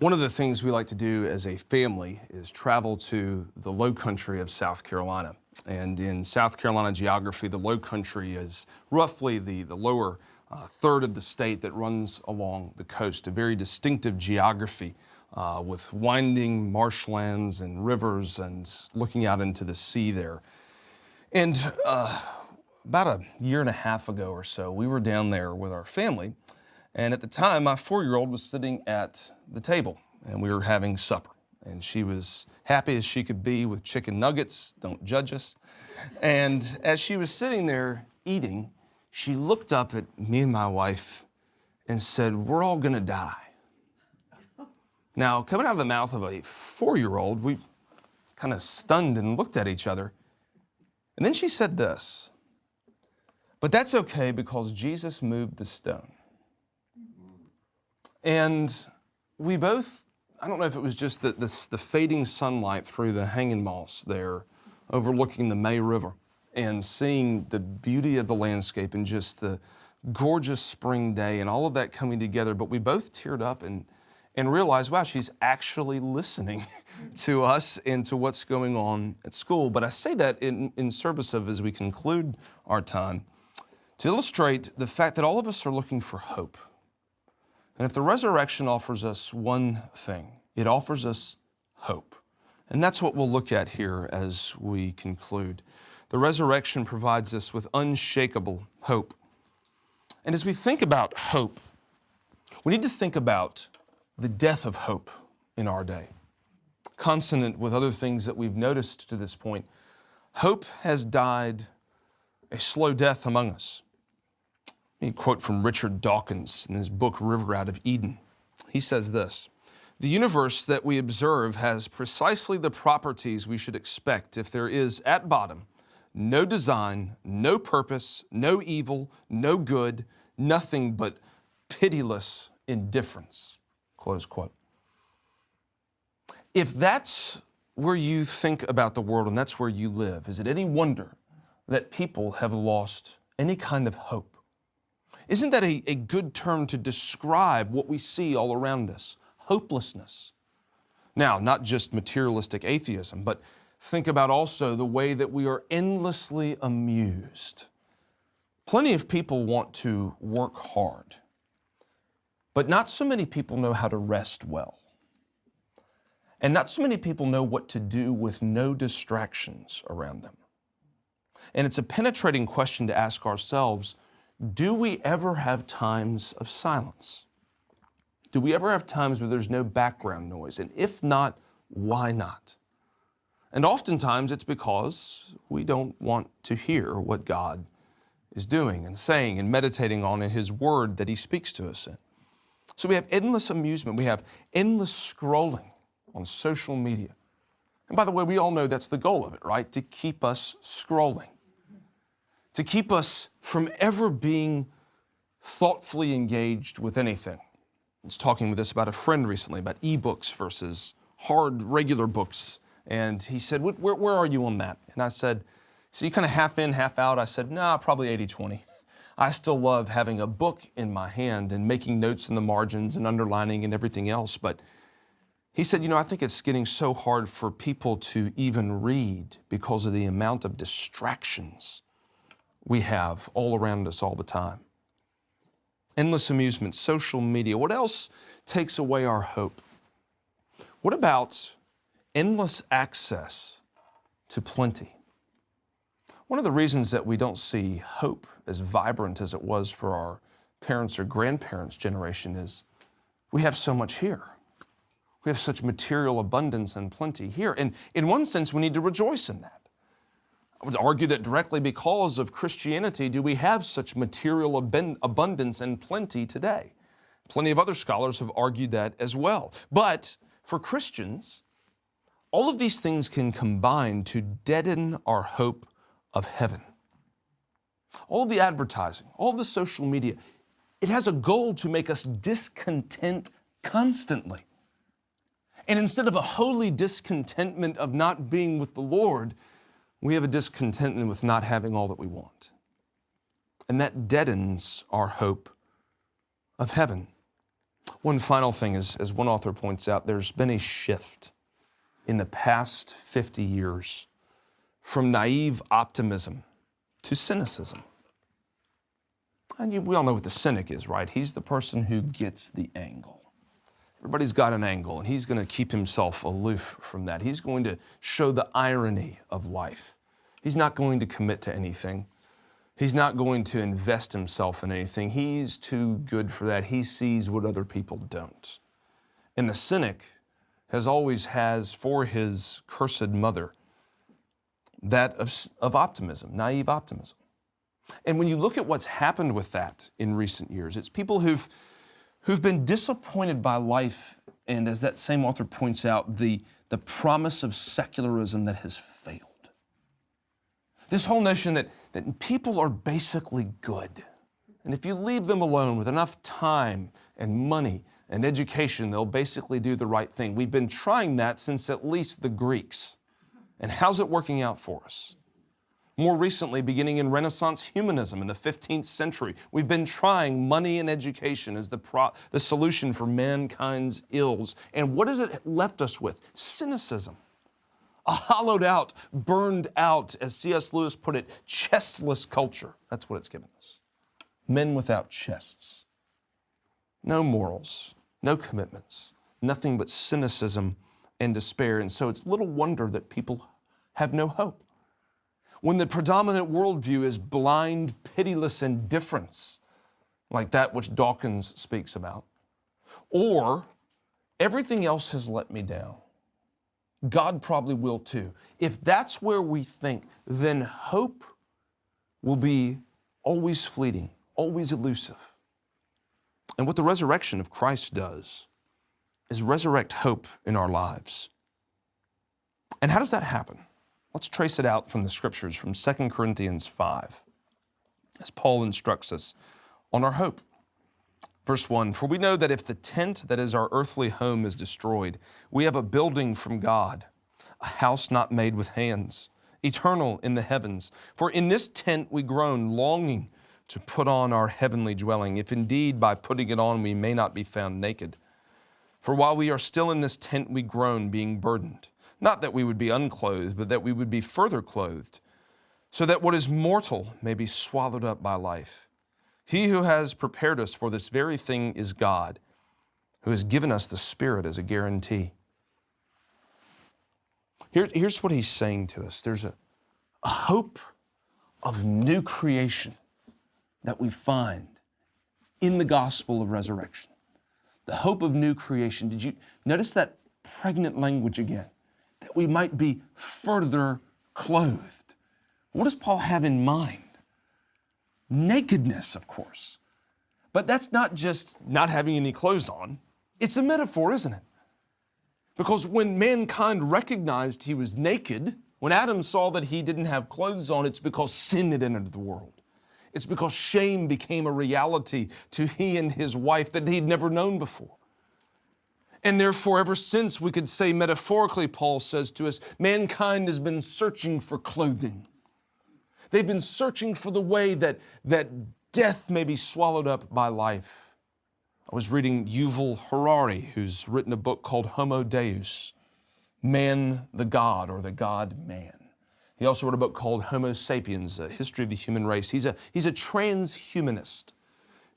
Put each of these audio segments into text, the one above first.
One of the things we like to do as a family is travel to the low country of South Carolina. And in South Carolina geography, the low country is roughly the lower third of the state that runs along the coast, a very distinctive geography with winding marshlands and rivers and looking out into the sea there. And about a year and a half ago or so, we were down there with our family. And at the time, my 4-year-old was sitting at the table and we were having supper. And she was happy as she could be with chicken nuggets, don't judge us. And as she was sitting there eating, she looked up at me and my wife and said, "We're all gonna die." Now, coming out of the mouth of a 4-year-old, we kind of stunned and looked at each other. And then she said this, "But that's okay because Jesus moved the stone." And we both, I don't know if it was just the fading sunlight through the hanging moss there, overlooking the May River, and seeing the beauty of the landscape and just the gorgeous spring day and all of that coming together, but we both teared up and realized, wow, she's actually listening to us and to what's going on at school. But I say that in service of, as we conclude our time, to illustrate the fact that all of us are looking for hope. And if the resurrection offers us one thing, it offers us hope. And that's what we'll look at here as we conclude. The resurrection provides us with unshakable hope. And as we think about hope, we need to think about the death of hope in our day. Consonant with other things that we've noticed to this point, hope has died a slow death among us. Let me quote from Richard Dawkins in his book, River Out of Eden. He says this, "The universe that we observe has precisely the properties we should expect if there is, at bottom, no design, no purpose, no evil, no good, nothing but pitiless indifference." Close quote. If that's where you think about the world and that's where you live, is it any wonder that people have lost any kind of hope? Isn't that a good term to describe what we see all around us? Hopelessness. Now, not just materialistic atheism, but think about also the way that we are endlessly amused. Plenty of people want to work hard, but not so many people know how to rest well. And not so many people know what to do with no distractions around them. And it's a penetrating question to ask ourselves, do we ever have times of silence? Do we ever have times where there's no background noise? And if not, why not? And oftentimes it's because we don't want to hear what God is doing and saying and meditating on in His Word that He speaks to us in. So we have endless amusement. We have endless scrolling on social media. And by the way, we all know that's the goal of it, right? To keep us scrolling. To keep us from ever being thoughtfully engaged with anything. I was talking with this about a friend recently about ebooks versus hard, regular books. And he said, where are you on that? And I said, so you kind of half in, half out? I said, nah, probably 80-20. I still love having a book in my hand and making notes in the margins and underlining and everything else. But he said, I think it's getting so hard for people to even read because of the amount of distractions we have all around us all the time. Endless amusement, social media. What else takes away our hope? What about endless access to plenty? One of the reasons that we don't see hope as vibrant as it was for our parents' or grandparents' generation is we have so much here. We have such material abundance and plenty here. And in one sense, we need to rejoice in that. I would argue that directly because of Christianity do we have such material abundance and plenty today. Plenty of other scholars have argued that as well. But for Christians, all of these things can combine to deaden our hope of heaven. All of the advertising, all of the social media, it has a goal to make us discontent constantly. And instead of a holy discontentment of not being with the Lord, we have a discontentment with not having all that we want. And that deadens our hope of heaven. One final thing is, as one author points out, there's been a shift in the past 50 years from naive optimism to cynicism. And we all know what the cynic is, right? He's the person who gets the angle. Everybody's got an angle, and he's going to keep himself aloof from that. He's going to show the irony of life. He's not going to commit to anything. He's not going to invest himself in anything. He's too good for that. He sees what other people don't. And the cynic has for his cursed mother that of optimism, naive optimism. And when you look at what's happened with that in recent years, it's people who've been disappointed by life, and as that same author points out, the promise of secularism that has failed. This whole notion that people are basically good, and if you leave them alone with enough time and money and education, they'll basically do the right thing. We've been trying that since at least the Greeks. And how's it working out for us? More recently, beginning in Renaissance humanism in the 15th century, we've been trying money and education as the solution for mankind's ills. And what has it left us with? Cynicism. A hollowed out, burned out, as C.S. Lewis put it, chestless culture. That's what it's given us. Men without chests. No morals, no commitments, nothing but cynicism and despair. And so it's little wonder that people have no hope. When the predominant worldview is blind, pitiless indifference, like that which Dawkins speaks about, or everything else has let me down. God probably will too. If that's where we think, then hope will be always fleeting, always elusive. And what the resurrection of Christ does is resurrect hope in our lives. And how does that happen? Let's trace it out from the scriptures, from 2 Corinthians 5, as Paul instructs us on our hope. Verse 1, "For we know that if the tent that is our earthly home is destroyed, we have a building from God, a house not made with hands, eternal in the heavens. For in this tent we groan, longing to put on our heavenly dwelling, if indeed by putting it on we may not be found naked. For while we are still in this tent we groan, being burdened, not that we would be unclothed, but that we would be further clothed, so that what is mortal may be swallowed up by life. He who has prepared us for this very thing is God, who has given us the Spirit as a guarantee." Here's what he's saying to us. There's a hope of new creation that we find in the gospel of resurrection. The hope of new creation. Did you notice that pregnant language again? That we might be further clothed. What does Paul have in mind? Nakedness, of course. But that's not just not having any clothes on. It's a metaphor, isn't it? Because when mankind recognized he was naked, when Adam saw that he didn't have clothes on, it's because sin had entered the world. It's because shame became a reality to he and his wife that he'd never known before. And therefore, ever since, we could say metaphorically, Paul says to us, mankind has been searching for clothing. They've been searching for the way that death may be swallowed up by life. I was reading Yuval Harari, who's written a book called Homo Deus, Man the God, or the God Man. He also wrote a book called Homo Sapiens, A History of the Human Race. He's a transhumanist.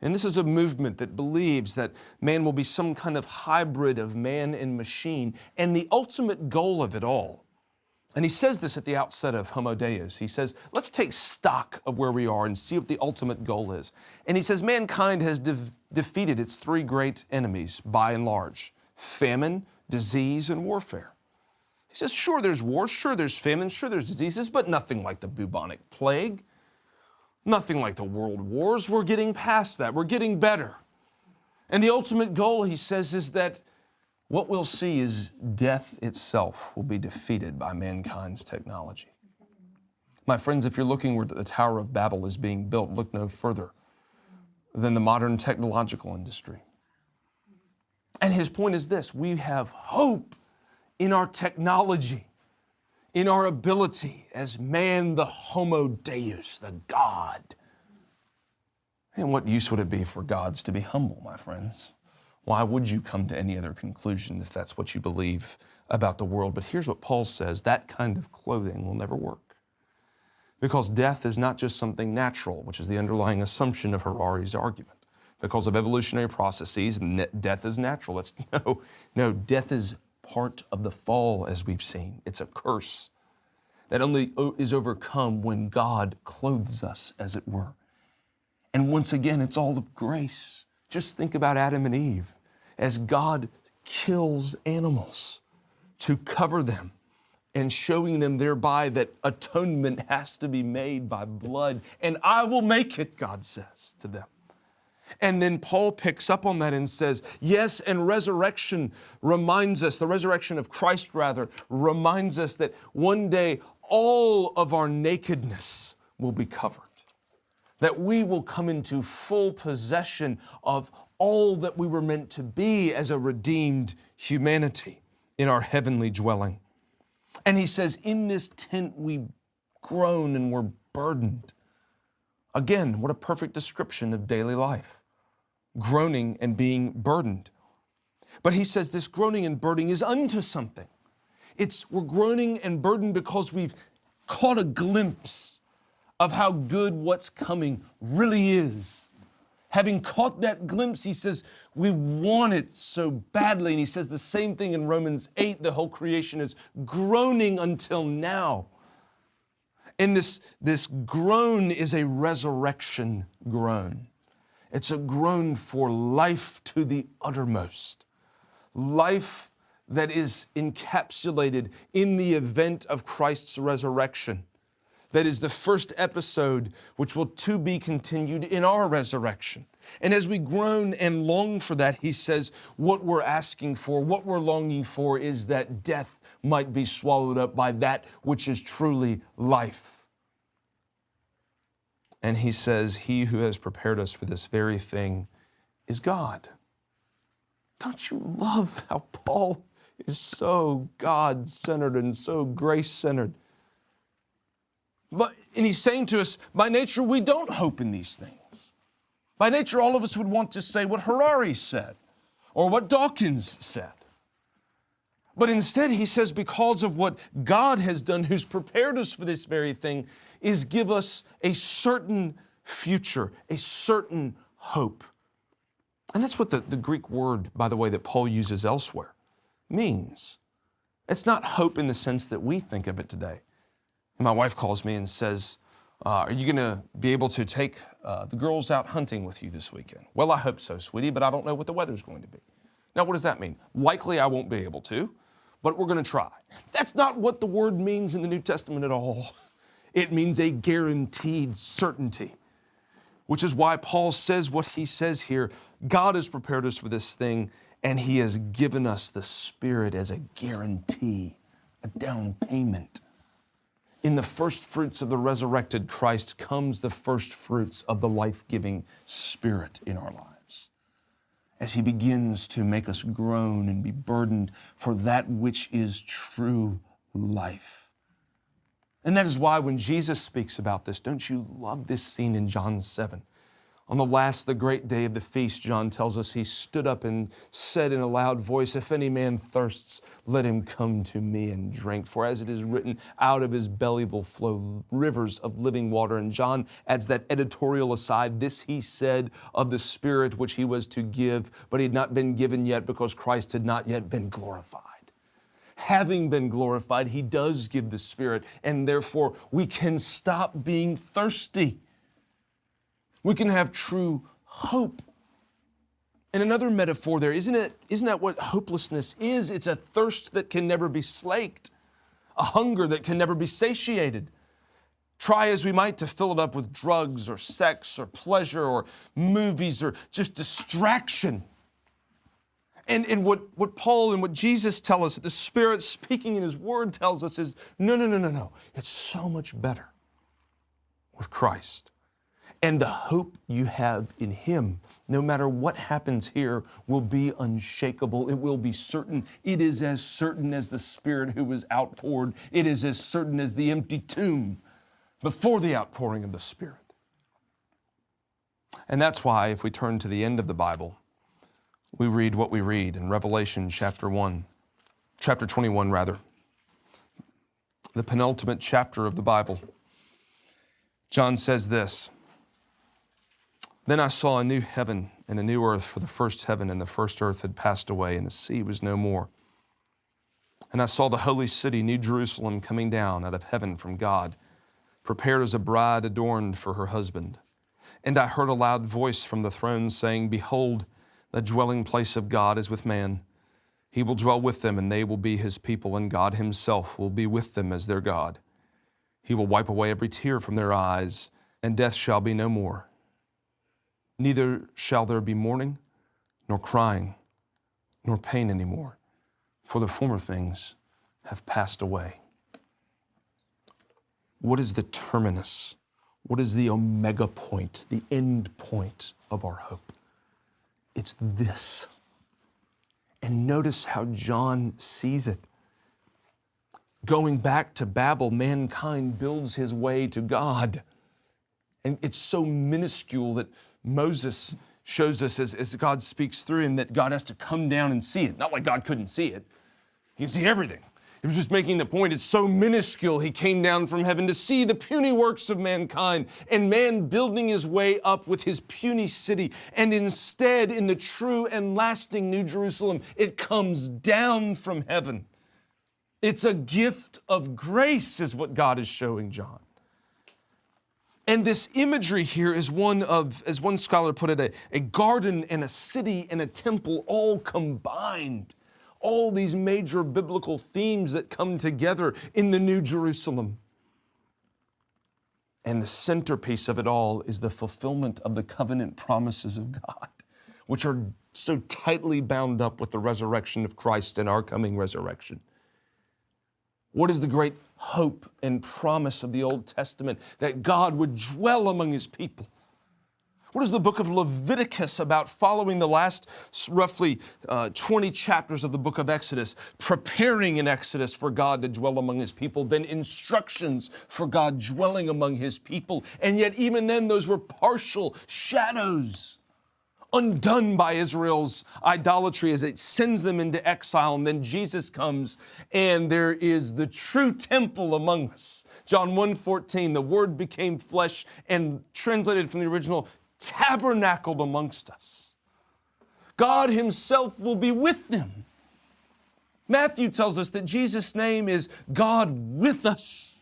And this is a movement that believes that man will be some kind of hybrid of man and machine, and the ultimate goal of it all. And he says this at the outset of Homo Deus. He says, let's take stock of where we are and see what the ultimate goal is. And he says, mankind has defeated its three great enemies by and large: famine, disease, and warfare. He says, sure, there's wars, sure, there's famine, sure, there's diseases, but nothing like the bubonic plague, nothing like the world wars. We're getting past that. We're getting better. And the ultimate goal, he says, is that what we'll see is death itself will be defeated by mankind's technology. My friends, if you're looking where the Tower of Babel is being built, look no further than the modern technological industry. And his point is this: we have hope in our technology, in our ability as man, the Homo Deus, the God. And what use would it be for gods to be humble, my friends? Why would you come to any other conclusion if that's what you believe about the world? But here's what Paul says, that kind of clothing will never work. Because death is not just something natural, which is the underlying assumption of Harari's argument. Because of evolutionary processes, death is natural. No, death is part of the fall, as we've seen. It's a curse that only is overcome when God clothes us, as it were. And once again, it's all of grace. Just think about Adam and Eve. As God kills animals to cover them and showing them thereby that atonement has to be made by blood. And I will make it, God says to them. And then Paul picks up on that and says, yes, and resurrection reminds us, the resurrection of Christ rather, reminds us that one day all of our nakedness will be covered. That we will come into full possession of all that we were meant to be as a redeemed humanity in our heavenly dwelling. And he says, in this tent we groan and we're burdened. Again, what a perfect description of daily life. Groaning and being burdened. But he says this groaning and burdening is unto something. We're groaning and burdened because we've caught a glimpse of how good what's coming really is. Having caught that glimpse, he says, we want it so badly. And he says the same thing in Romans 8, the whole creation is groaning until now. And this groan is a resurrection groan. It's a groan for life to the uttermost. Life that is encapsulated in the event of Christ's resurrection. That is the first episode which will to be continued in our resurrection. And as we groan and long for that, he says, what we're asking for, what we're longing for is that death might be swallowed up by that which is truly life. And he says, he who has prepared us for this very thing is God. Don't you love how Paul is so God-centered and so grace-centered? And he's saying to us, by nature, we don't hope in these things. By nature, all of us would want to say what Harari said or what Dawkins said. But instead, he says, because of what God has done, who's prepared us for this very thing, is give us a certain future, a certain hope. And that's what the Greek word, by the way, that Paul uses elsewhere means. It's not hope in the sense that we think of it today. And my wife calls me and says, are you going to be able to take the girls out hunting with you this weekend? Well, I hope so, sweetie, but I don't know what the weather's going to be. Now, what does that mean? Likely I won't be able to, but we're going to try. That's not what the word means in the New Testament at all. It means a guaranteed certainty, which is why Paul says what he says here. God has prepared us for this thing, and he has given us the Spirit as a guarantee, a down payment. In the first fruits of the resurrected Christ comes the first fruits of the life-giving Spirit in our lives. As he begins to make us groan and be burdened for that which is true life. And that is why when Jesus speaks about this, don't you love this scene in John 7? On the great day of the feast, John tells us, he stood up and said in a loud voice, if any man thirsts, let him come to me and drink. For as it is written, out of his belly will flow rivers of living water. And John adds that editorial aside, this he said of the Spirit which he was to give, but he had not been given yet because Christ had not yet been glorified. Having been glorified, he does give the Spirit, and therefore we can stop being thirsty. We can have true hope. And another metaphor there, isn't that what hopelessness is? It's a thirst that can never be slaked, a hunger that can never be satiated. Try as we might to fill it up with drugs or sex or pleasure or movies or just distraction. And what Paul and what Jesus tell us, the Spirit speaking in his word tells us is, no. It's so much better with Christ. And the hope you have in him, no matter what happens here, will be unshakable. It will be certain. It is as certain as the Spirit who was outpoured. It is as certain as the empty tomb before the outpouring of the Spirit. And that's why, if we turn to the end of the Bible, we read what we read in Revelation chapter 21 rather, the penultimate chapter of the Bible. John says this, "Then I saw a new heaven and a new earth, for the first heaven and the first earth had passed away, and the sea was no more. And I saw the holy city, New Jerusalem, coming down out of heaven from God, prepared as a bride adorned for her husband. And I heard a loud voice from the throne saying, Behold, the dwelling place of God is with man. He will dwell with them, and they will be his people, and God himself will be with them as their God. He will wipe away every tear from their eyes, and death shall be no more. Neither shall there be mourning, nor crying, nor pain anymore, for the former things have passed away." What is the terminus? What is the omega point, the end point of our hope? It's this. And notice how John sees it. Going back to Babel, mankind builds his way to God. And it's so minuscule that Moses shows us as God speaks through him that God has to come down and see it. Not like God couldn't see it. He can see everything. He was just making the point, it's so minuscule, he came down from heaven to see the puny works of mankind and man building his way up with his puny city. And instead, in the true and lasting New Jerusalem, it comes down from heaven. It's a gift of grace, is what God is showing John. And this imagery here is one of, as one scholar put it, a garden and a city and a temple all combined. All these major biblical themes that come together in the New Jerusalem. And the centerpiece of it all is the fulfillment of the covenant promises of God, which are so tightly bound up with the resurrection of Christ and our coming resurrection. What is the great hope and promise of the Old Testament? That God would dwell among his people. What is the book of Leviticus about following the last roughly 20 chapters of the book of Exodus, preparing in Exodus for God to dwell among his people, then instructions for God dwelling among his people. And yet even then those were partial shadows, undone by Israel's idolatry as it sends them into exile. And then Jesus comes and there is the true temple among us. John 1:14, the Word became flesh and translated from the original, tabernacled amongst us. God himself will be with them. Matthew tells us that Jesus' name is God with us.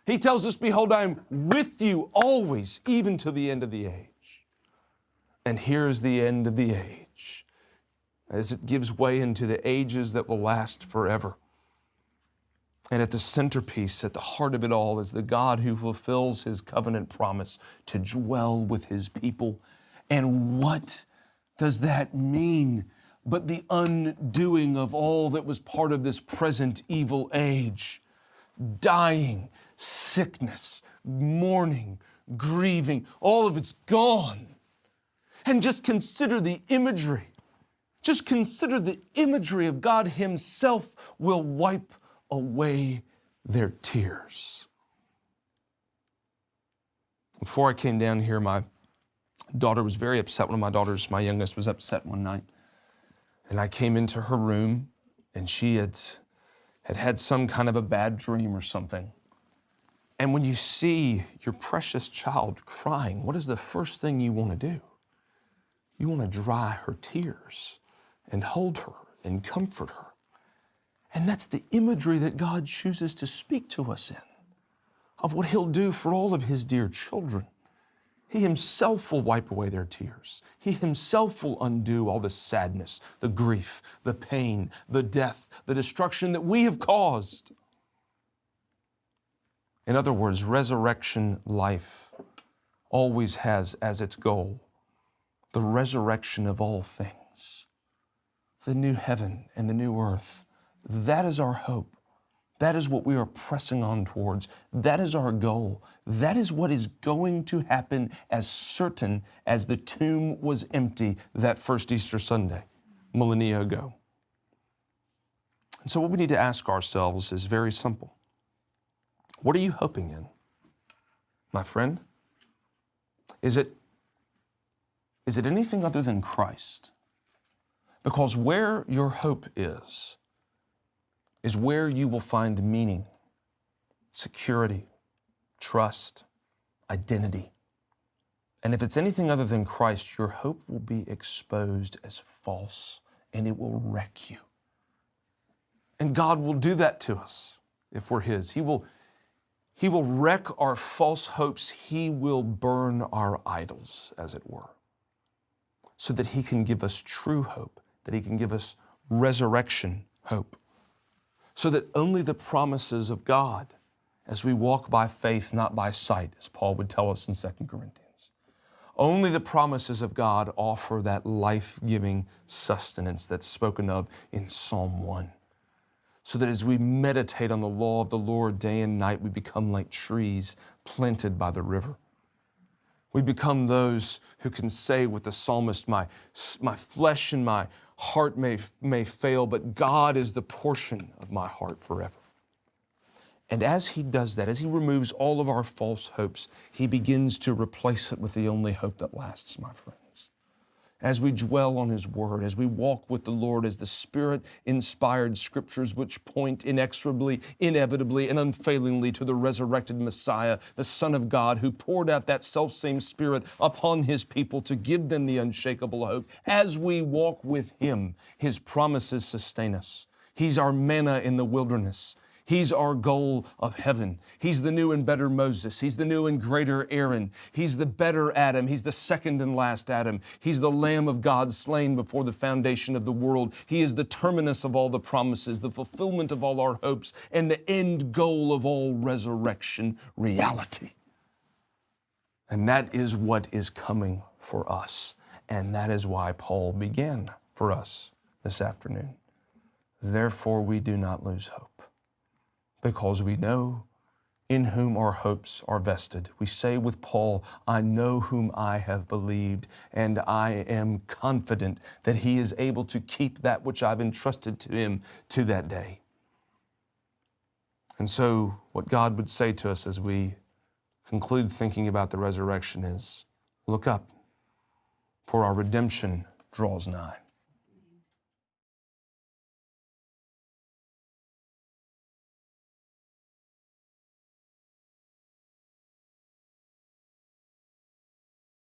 He tells us, behold, I am with you always, even to the end of the age. And here is the end of the age, as it gives way into the ages that will last forever. And at the centerpiece, at the heart of it all, is the God who fulfills his covenant promise to dwell with his people. And what does that mean but the undoing of all that was part of this present evil age? Dying, sickness, mourning, grieving, all of it's gone. And just consider the imagery. Just consider the imagery of God himself will wipe away their tears. Before I came down here, my daughter was very upset. One of my daughters, my youngest, was upset one night. And I came into her room and she had some kind of a bad dream or something. And when you see your precious child crying, what is the first thing you want to do? You want to dry her tears and hold her and comfort her. And that's the imagery that God chooses to speak to us in, of what he'll do for all of his dear children. He himself will wipe away their tears. He himself will undo all the sadness, the grief, the pain, the death, the destruction that we have caused. In other words, resurrection life always has as its goal the resurrection of all things, the new heaven and the new earth. That is our hope. That is what we are pressing on towards. That is our goal. That is what is going to happen as certain as the tomb was empty that first Easter Sunday, millennia ago. And so what we need to ask ourselves is very simple. What are you hoping in, my friend? Is it anything other than Christ? Because where your hope is where you will find meaning, security, trust, identity. And if it's anything other than Christ, your hope will be exposed as false and it will wreck you. And God will do that to us if we're His. He will wreck our false hopes. He will burn our idols, as it were, so that He can give us true hope, that He can give us resurrection hope, so that only the promises of God, as we walk by faith, not by sight, as Paul would tell us in 2 Corinthians, only the promises of God offer that life-giving sustenance that's spoken of in Psalm 1. So that as we meditate on the law of the Lord day and night, we become like trees planted by the river. We become those who can say with the psalmist, my flesh and my heart may fail, but God is the portion of my heart forever. And as He does that, as He removes all of our false hopes, He begins to replace it with the only hope that lasts, my friends. As we dwell on His Word, as we walk with the Lord, as the Spirit-inspired Scriptures which point inexorably, inevitably, and unfailingly to the resurrected Messiah, the Son of God, who poured out that selfsame Spirit upon His people to give them the unshakable hope. As we walk with Him, His promises sustain us. He's our manna in the wilderness. He's our goal of heaven. He's the new and better Moses. He's the new and greater Aaron. He's the better Adam. He's the second and last Adam. He's the Lamb of God slain before the foundation of the world. He is the terminus of all the promises, the fulfillment of all our hopes, and the end goal of all resurrection reality. And that is what is coming for us. And that is why Paul began for us this afternoon. Therefore, we do not lose hope, because we know in whom our hopes are vested. We say with Paul, I know whom I have believed, and I am confident that He is able to keep that which I've entrusted to Him to that day. And so what God would say to us as we conclude thinking about the resurrection is, look up, for our redemption draws nigh.